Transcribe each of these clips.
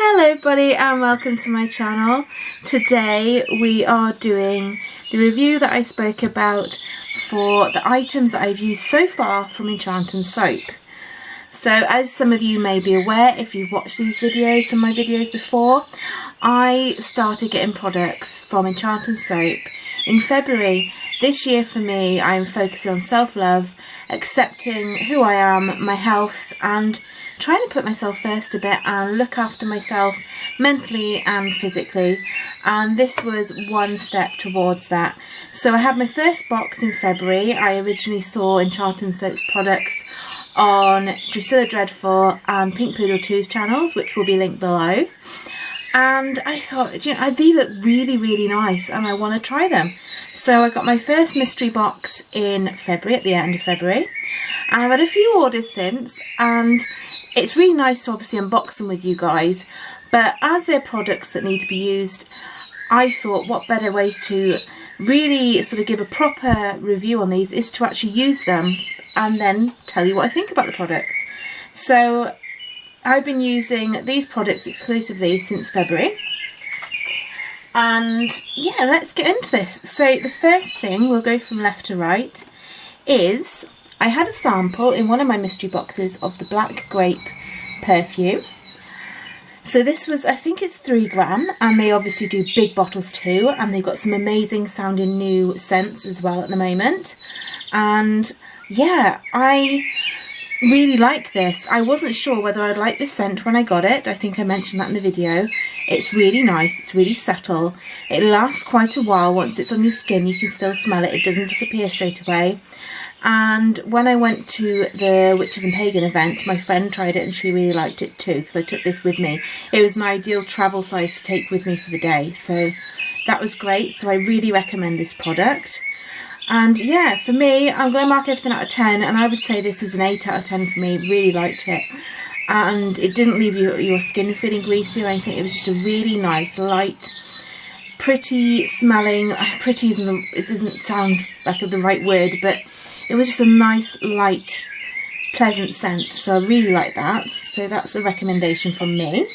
Hello everybody and welcome to my channel. Today we are doing the review that I spoke about for the items that I've used so far from Enchant soap. So as some of you may be aware, if you've watched these videos, some of my videos before, I started getting products from Enchant soap in February. This year for me, I'm focusing on self-love, accepting who I am, my health, and trying to put myself first a bit and look after myself mentally and physically, and this was one step towards that. So I had my first box in February. I originally saw Enchant soap's products on Drucilla Dreadfull and Pink Poodle 2's channels, which will be linked below, and I thought, you know, these look really nice and I want to try them. So I got my first mystery box in February, at the end of February, and I've had a few orders since, and it's really nice to obviously unbox them with you guys, but as they're products that need to be used, I thought what better way to really sort of give a proper review on these is to actually use them and then tell you what I think about the products. So I've been using these products exclusively since February, and yeah, let's get into this. So the first thing, we'll go from left to right, is I had a sample in one of my mystery boxes of the Black Grape perfume. So this was, I think it's 3 gram, and they obviously do big bottles too, and they've got some amazing sounding new scents as well at the moment. And yeah, I really like this. I wasn't sure whether I'd like this scent when I got it. I think I mentioned that in the video. It's really nice, it's really subtle. It lasts quite a while. Once it's on your skin, you can still smell it. It doesn't disappear straight away. And when I went to the Witches and Pagan event, my friend tried it and she really liked it too, because I took this with me. It was an ideal travel size to take with me for the day, so that was great. So I really recommend this product. And yeah, for me, I'm going to mark everything out of 10, and I would say this was an 8 out of 10 for me. Really liked it, and it didn't leave your skin feeling greasy or anything. It was just a really nice, light, pretty smelling, pretty isn't, it doesn't sound like the right word, but it was just a nice, light, pleasant scent, so I really like that. So that's a recommendation from me.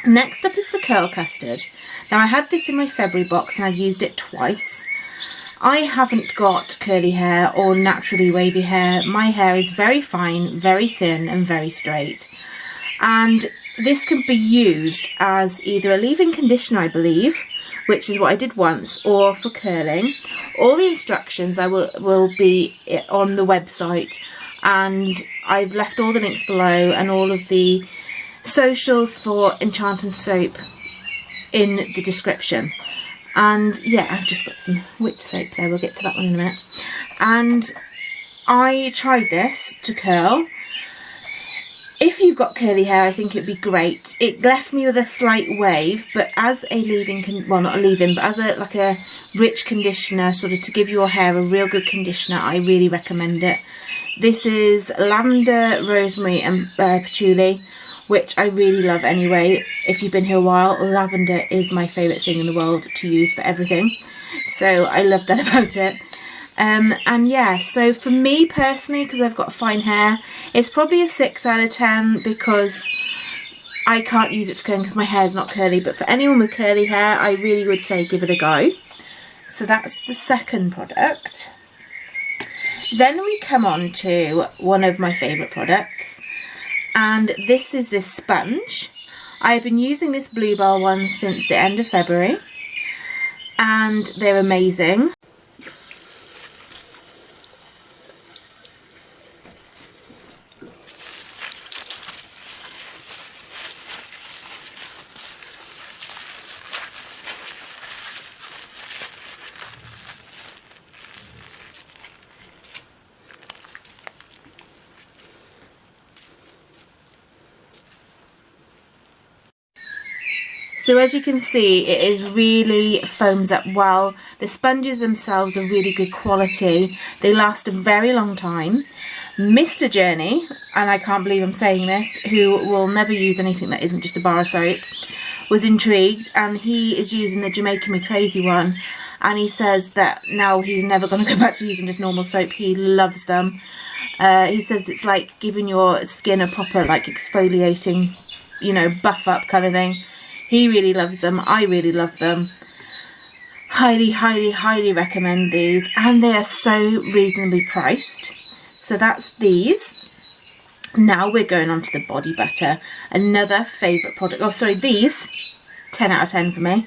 Next up is the Curl Custard. Now I had this in my February box and I've used it twice. I haven't got curly hair or naturally wavy hair. My hair is very fine, very thin and very straight. And this can be used as either a leave-in conditioner, I believe, which is what I did once, or for curling. All the instructions will be on the website, and I've left all the links below and all of the socials for Enchant soap in the description. And yeah, I've just got some whipped soap there, we'll get to that one in a minute. And I tried this to curl. If you've got curly hair, I think it'd be great. It left me with a slight wave, but as a leave-in, well, not a leave-in, but as like a rich conditioner, sort of to give your hair a real good conditioner, I really recommend it. This is lavender, rosemary and patchouli, which I really love anyway. If you've been here a while, lavender is my favourite thing in the world to use for everything. So I love that about it. And yeah, so for me personally, because I've got fine hair, it's probably a 6 out of 10, because I can't use it for curling because my hair is not curly, but for anyone with curly hair, I really would say give it a go. So that's the second product. Then we come on to one of my favourite products, and this is this sponge. I've been using this Bluebell one since the end of February, and they're amazing. So as you can see, it is really foams up well. The sponges themselves are really good quality. They last a very long time. Mr. Journey, and I can't believe I'm saying this, who will never use anything that isn't just a bar of soap, was intrigued, and he is using the Jamaican Me Crazy one, and he says that now he's never going to go back to using just normal soap. He loves them. He says it's like giving your skin a proper like exfoliating you know, buff up kind of thing. He really loves them. I really love them. Highly, highly, highly recommend these. And they are so reasonably priced. So that's these. Now we're going on to the body butter. Another favourite product. Oh, sorry, these. 10 out of 10 for me.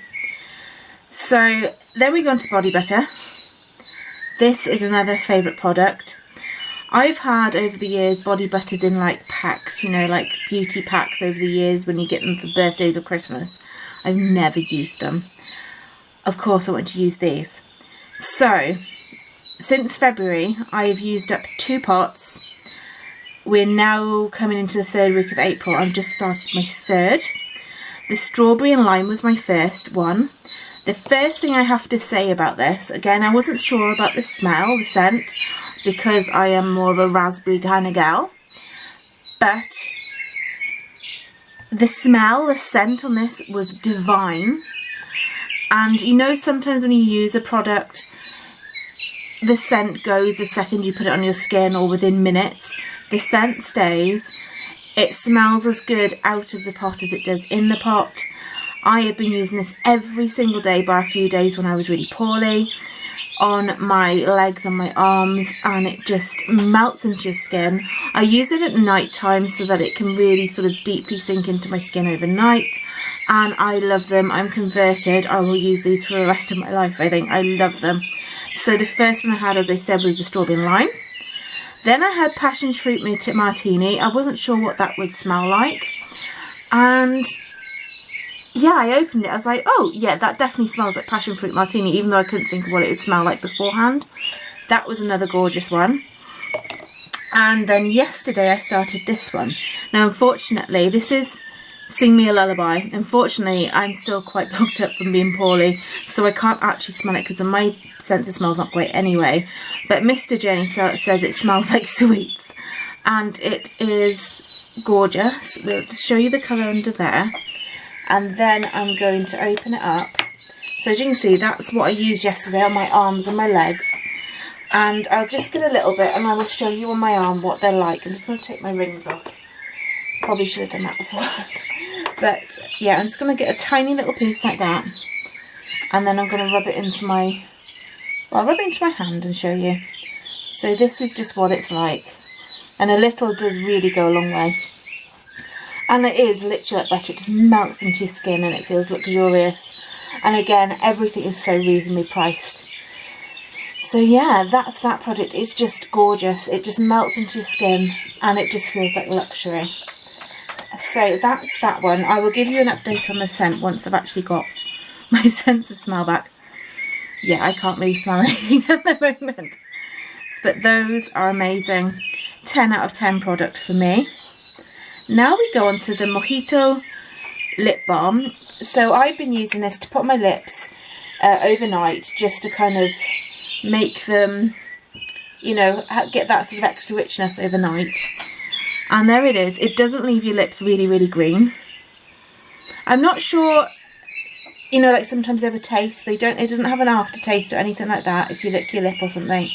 So then we go on to body butter. This is another favourite product. I've had over the years body butters in like packs, you know, like beauty packs over the years when you get them for birthdays or Christmas. I've never used them. Of course I want to use these. So, since February I've used up 2 pots. We're now coming into the 3rd week of April. I've just started my 3rd. The strawberry and lime was my first one. The first thing I have to say about this, again, I wasn't sure about the smell, the scent, because I am more of a raspberry kind of gal. But the smell, the scent on this was divine. And you know, sometimes when you use a product, the scent goes the second you put it on your skin or within minutes. The scent stays. It smells as good out of the pot as it does in the pot. I have been using this every single day bar a few days when I was really poorly, on my legs and my arms, and it just melts into your skin. I use it at night time so that it can really sort of deeply sink into my skin overnight, and I love them. I'm converted. I will use these for the rest of my life, I think. I love them. So the first one I had, as I said, was the strawberry and lime. Then I had passion fruit martini. I wasn't sure what that would smell like, and yeah, I opened it. I was like, oh yeah, that definitely smells like passion fruit martini, even though I couldn't think of what it would smell like beforehand. That was another gorgeous one. And then yesterday I started this one. Now unfortunately, this is Sing Me a Lullaby. Unfortunately, I'm still quite booked up from being poorly, so I can't actually smell it because my sense of smell is not great anyway. But Mr. Jenny says it smells like sweets, and it is gorgeous. We'll show you the colour under there. And then I'm going to open it up. So as you can see, that's what I used yesterday on my arms and my legs. And I'll just get a little bit and I will show you on my arm what they're like. I'm just going to take my rings off. Probably should have done that beforehand. But yeah, I'm just going to get a tiny little piece like that. And then I'm going to rub it into my, well, I'll rub it into my hand and show you. So this is just what it's like. And a little does really go a long way. And it is literally like butter. It just melts into your skin and it feels luxurious. And again, everything is so reasonably priced. So yeah, that's that product. It's just gorgeous. It just melts into your skin and it just feels like luxury. So that's that one. I will give you an update on the scent once I've actually got my sense of smell back. Yeah, I can't really smell anything at the moment. But those are amazing. 10 out of 10 product for me. Now we go on to the Mojito lip balm. So I've been using this to put on my lips overnight, just to kind of make them, you know, get that sort of extra richness overnight. And there it is. It doesn't leave your lips really, really green. I'm not sure, you know, like sometimes they have a taste. It doesn't have an aftertaste or anything like that if you lick your lip or something.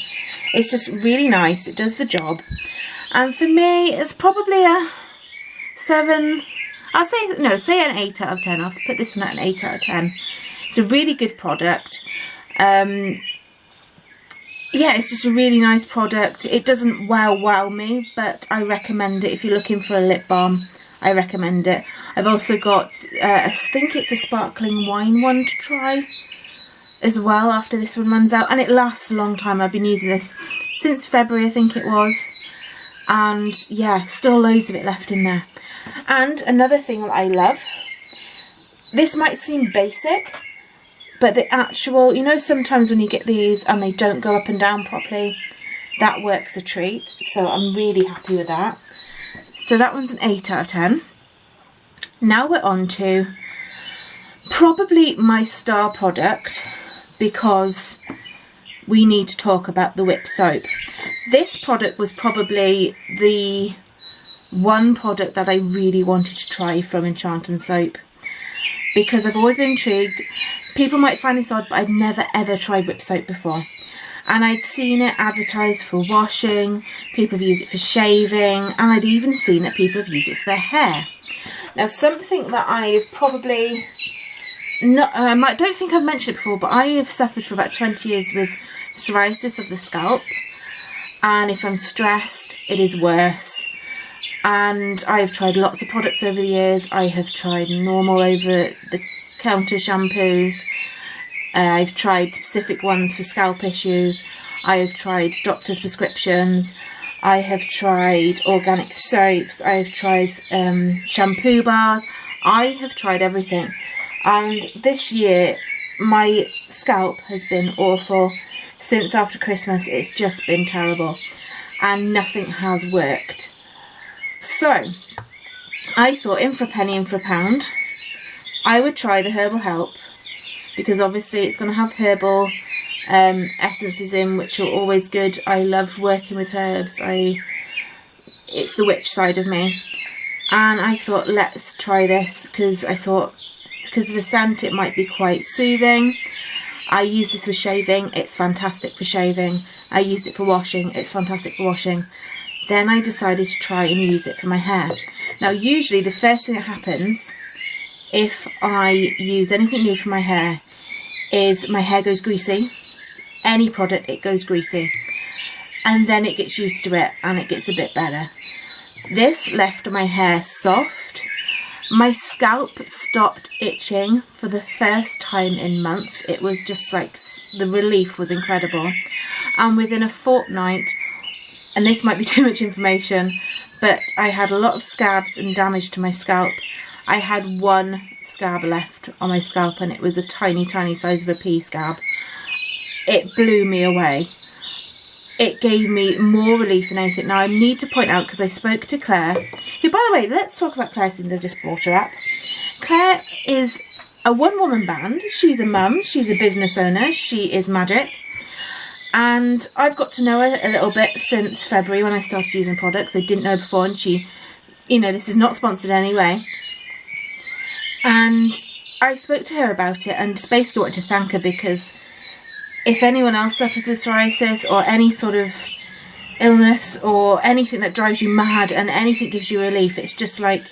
It's just really nice. It does the job. And for me, it's probably a 7, I'll say, no, say an 8 out of 10. I'll put this one at an 8 out of 10. It's a really good product. Yeah, it's just a really nice product. It doesn't wow me, but I recommend it. If you're looking for a lip balm, I recommend it. I've also got, I think it's a sparkling wine one to try as well after this one runs out. And it lasts a long time. I've been using this since February, I think it was. And yeah, still loads of it left in there. And another thing that I love, this might seem basic, but the actual, you know, sometimes when you get these and they don't go up and down properly, that works a treat. So I'm really happy with that. So that one's an 8 out of 10. Now we're on to probably my star product, because we need to talk about the whip soap. This product was probably the one product that I really wanted to try from Enchant soap, because I've always been intrigued. People might find this odd, but I'd never ever tried whip soap before. And I'd seen it advertised for washing, people have used it for shaving, and I'd even seen that people have used it for their hair. Now, something that I've probably not, I don't think I've mentioned it before, but I have suffered for about 20 years with psoriasis of the scalp, and if I'm stressed, it is worse. And I've tried lots of products over the years. I have tried normal over-the-counter shampoos. I've tried specific ones for scalp issues. I have tried doctor's prescriptions. I have tried organic soaps. I have tried shampoo bars. I have tried everything. And this year, my scalp has been awful. Since after Christmas, it's just been terrible. And nothing has worked. So, I thought, in for a penny, in for a pound, I would try the Herbal Help, because obviously it's going to have herbal essences in, which are always good. I love working with herbs. It's the witch side of me. And I thought, let's try this, because I thought, because of the scent, it might be quite soothing. I use this for shaving. It's fantastic for shaving. I used it for washing. It's fantastic for washing. Then I decided to try and use it for my hair. Now, usually the first thing that happens if I use anything new for my hair is my hair goes greasy. Any product, it goes greasy. And then it gets used to it and it gets a bit better. This left my hair soft. My scalp stopped itching for the first time in months. It was just like, the relief was incredible. And within a fortnight, and this might be too much information, but I had a lot of scabs and damage to my scalp. I had one scab left on my scalp, and it was a tiny, tiny size of a pea scab. It blew me away. It gave me more relief than anything. Now, I need to point out, because I spoke to Claire, who, by the way, let's talk about Claire since I've just brought her up. Claire is a one-woman band. She's a mum. She's a business owner. She is magic. And I've got to know her a little bit since February when I started using products. I didn't know her before, and she, you know, this is not sponsored in any way. And I spoke to her about it and just basically wanted to thank her, because if anyone else suffers with psoriasis or any sort of illness or anything that drives you mad and anything gives you relief, it's just like,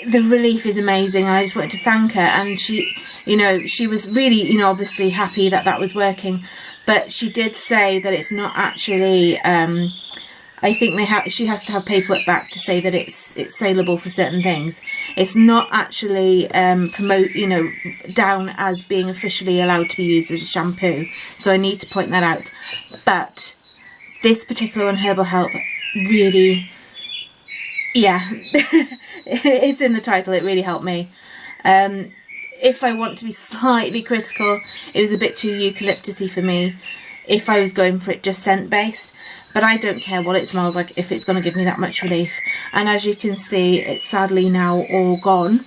the relief is amazing. I just wanted to thank her. And she, you know, she was really, you know, obviously happy that that was working. But she did say that it's not actually, I think she has to have paperwork back to say that it's saleable for certain things. It's not actually down as being officially allowed to be used as a shampoo. So I need to point that out. But this particular one, Herbal Help, really, yeah, it's in the title. It really helped me. If I want to be slightly critical, it was a bit too eucalyptusy for me if I was going for it just scent based. But I don't care what it smells like if it's going to give me that much relief. And as you can see, it's sadly now all gone.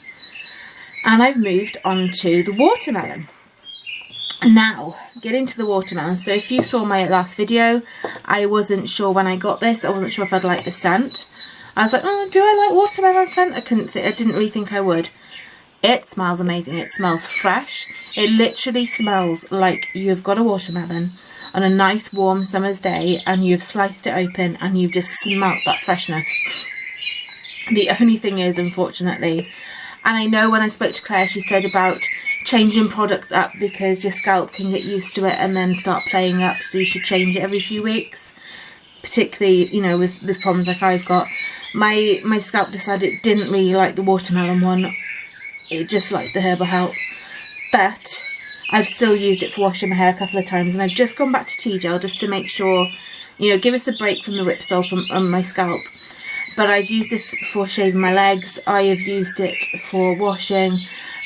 And I've moved on to the watermelon. Now, get into the watermelon. So if you saw my last video, I wasn't sure when I got this. I wasn't sure if I'd like the scent. I was like, oh, do I like watermelon scent? I didn't really think I would. It smells amazing. It smells fresh. It literally smells like you've got a watermelon on a nice warm summer's day and you've sliced it open and you've just smelt that freshness. The only thing is, unfortunately, and I know when I spoke to Claire, she said about changing products up because your scalp can get used to it and then start playing up, so you should change it every few weeks. Particularly, you know, with problems like I've got. My scalp decided it didn't really like the watermelon one. It just liked the Herbal Help. But I've still used it for washing my hair a couple of times, and I've just gone back to T-gel just to make sure, you know, give us a break from the whip soap on my scalp. But I've used this for shaving my legs. I have used it for washing,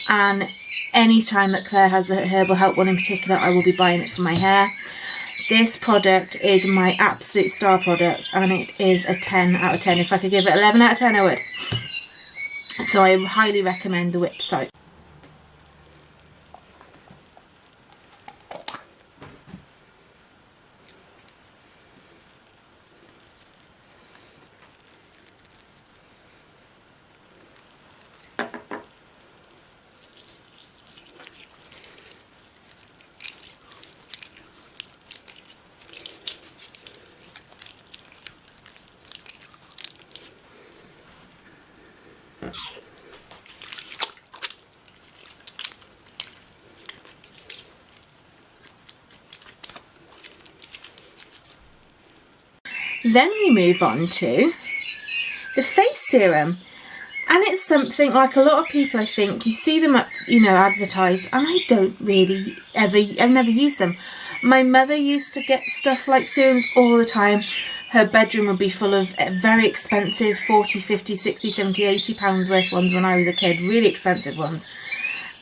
and any time that Claire has the Herbal Help one in particular, I will be buying it for my hair. This product is my absolute star product, and it is a 10 out of 10. If I could give it 11 out of 10, I would. So I highly recommend the whip soap. Then we move on to the face serum, and it's something like a lot of people, I think, you see them, advertised, and I don't really I've never used them. My mother used to get stuff like serums all the time. Her bedroom would be full of very expensive 40, 50, 60, 70, 80 pounds worth ones when I was a kid, really expensive ones.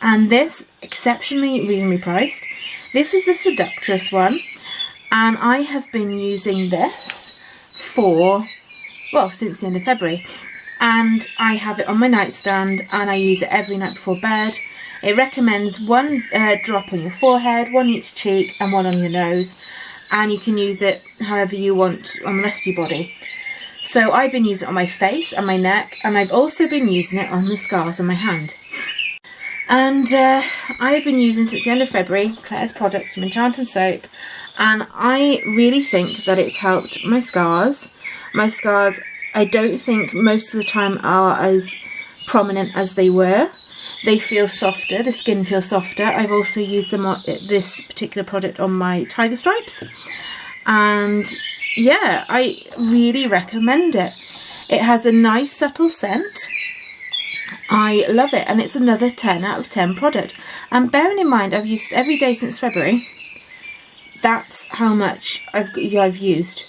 And this, exceptionally reasonably priced. This is the Seductress one, and I have been using this for, well, since the end of February, and I have it on my nightstand and I use it every night before bed. It recommends one drop on your forehead, one each cheek and one on your nose, and you can use it however you want on the rest of your body. So I've been using it on my face and my neck, and I've also been using it on the scars on my hand. And I've been using since the end of February Claire's products from Enchant soap, and I really think that it's helped my scars. My scars, I don't think most of the time are as prominent as they were. They feel softer, the skin feels softer. I've also used them on this particular product on my tiger stripes, and yeah, I really recommend it. It has a nice subtle scent. I love it, and it's another 10 out of 10 product. And bearing in mind I've used it every day since February, that's how much I've used.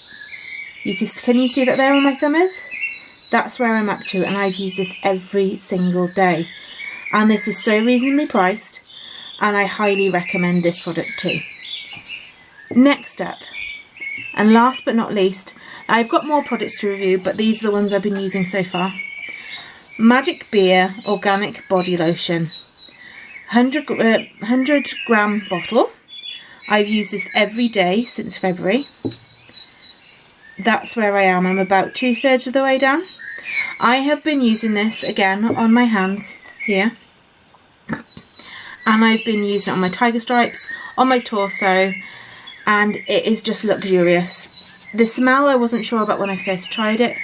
Can you see that there where my thumb is? That's where I'm up to, and I've used this every single day. And this is so reasonably priced, and I highly recommend this product too. Next up, and last but not least, I've got more products to review, but these are the ones I've been using so far. Magic Beer Organic Body Lotion. 100 gram bottle. I've used this every day since February. That's where I am. I'm about 2/3 of the way down. I have been using this again on my hands here, and I've been using it on my tiger stripes, on my torso, and it is just luxurious. The smell I wasn't sure about when I first tried it,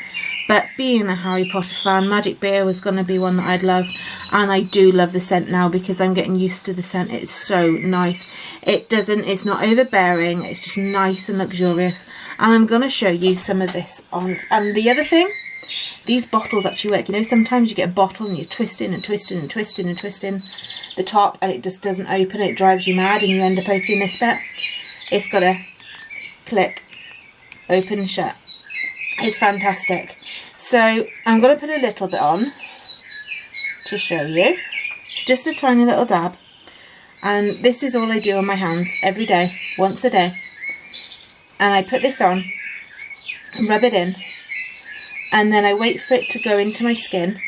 but being a Harry Potter fan, Magic Beer was going to be one that I'd love, and I do love the scent now because I'm getting used to the scent. It's so nice. It's not overbearing, it's just nice and luxurious, and I'm going to show you some of this on. And the other thing, these bottles actually work. You know, sometimes you get a bottle and you're twisting and twisting and twisting and twisting the top, and it just doesn't open. It drives you mad, and you end up opening this bit. It's got a click, open and shut. It's fantastic. So I'm going to put a little bit on to show you. It's just a tiny little dab, and this is all I do on my hands every day, once a day. And I put this on, rub it in, and then I wait for it to go into my skin,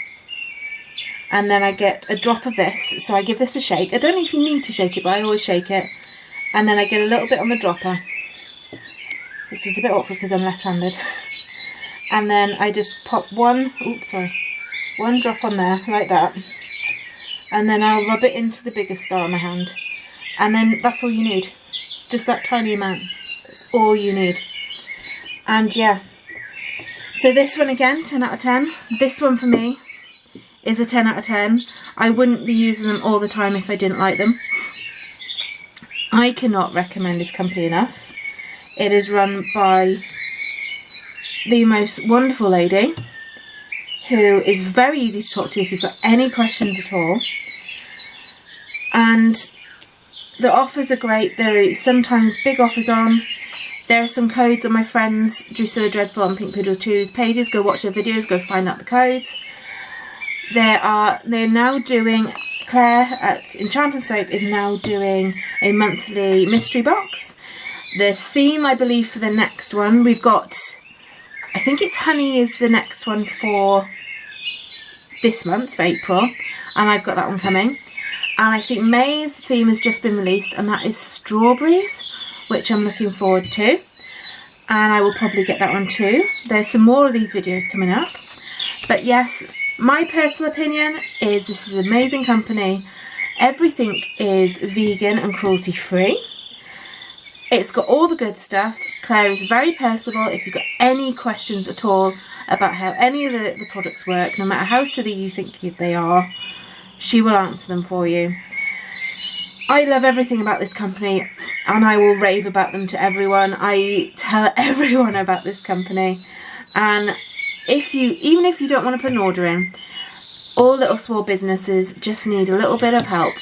and then I get a drop of this. So I give this a shake. I don't know if you need to shake it, but I always shake it, and then I get a little bit on the dropper. This is a bit awkward because I'm left-handed. And then I just pop one drop on there, like that. And then I'll rub it into the bigger scar on my hand. And then that's all you need. Just that tiny amount. That's all you need. And yeah. So this one again, 10 out of 10. This one for me is a 10 out of 10. I wouldn't be using them all the time if I didn't like them. I cannot recommend this company enough. It is run by the most wonderful lady who is very easy to talk to if you've got any questions at all, and the offers are great. There are sometimes big offers on. There are some codes on my friends Drucilla Dreadfull and Pink Poodle 2's pages. Go watch their videos, go find out the codes. They're now doing, Claire at Enchant Soap is now doing a monthly mystery box. The theme, I believe, for the next one, we've got, I think it's honey is the next one for this month, for April, and I've got that one coming. And I think May's theme has just been released, and that is strawberries, which I'm looking forward to. And I will probably get that one too. There's some more of these videos coming up. But yes, my personal opinion is this is an amazing company. Everything is vegan and cruelty free. It's got all the good stuff. Claire is very personable. If you've got any questions at all about how any of the products work, no matter how silly you think they are, she will answer them for you. I love everything about this company, and I will rave about them to everyone. I tell everyone about this company, and even if you don't want to put an order in, all little small businesses just need a little bit of help.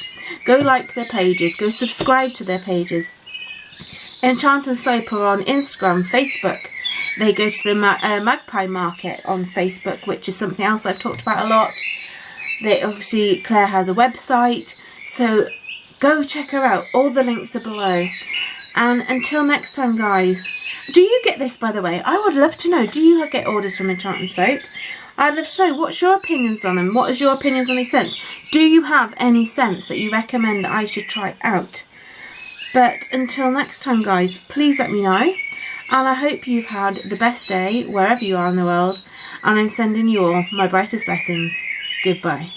Go like their pages, go subscribe to their pages. Enchant and Soap are on Instagram, Facebook. They go to the Magpie Market on Facebook, which is something else I've talked about a lot. Obviously, Claire has a website, so go check her out. All the links are below. And until next time, guys. Do you get this, by the way? I would love to know. Do you get orders from Enchant and Soap? I'd love to know. What's your opinions on them? What is your opinions on these scents? Do you have any scents that you recommend that I should try out? But until next time, guys, please let me know. And I hope you've had the best day wherever you are in the world. And I'm sending you all my brightest blessings. Goodbye.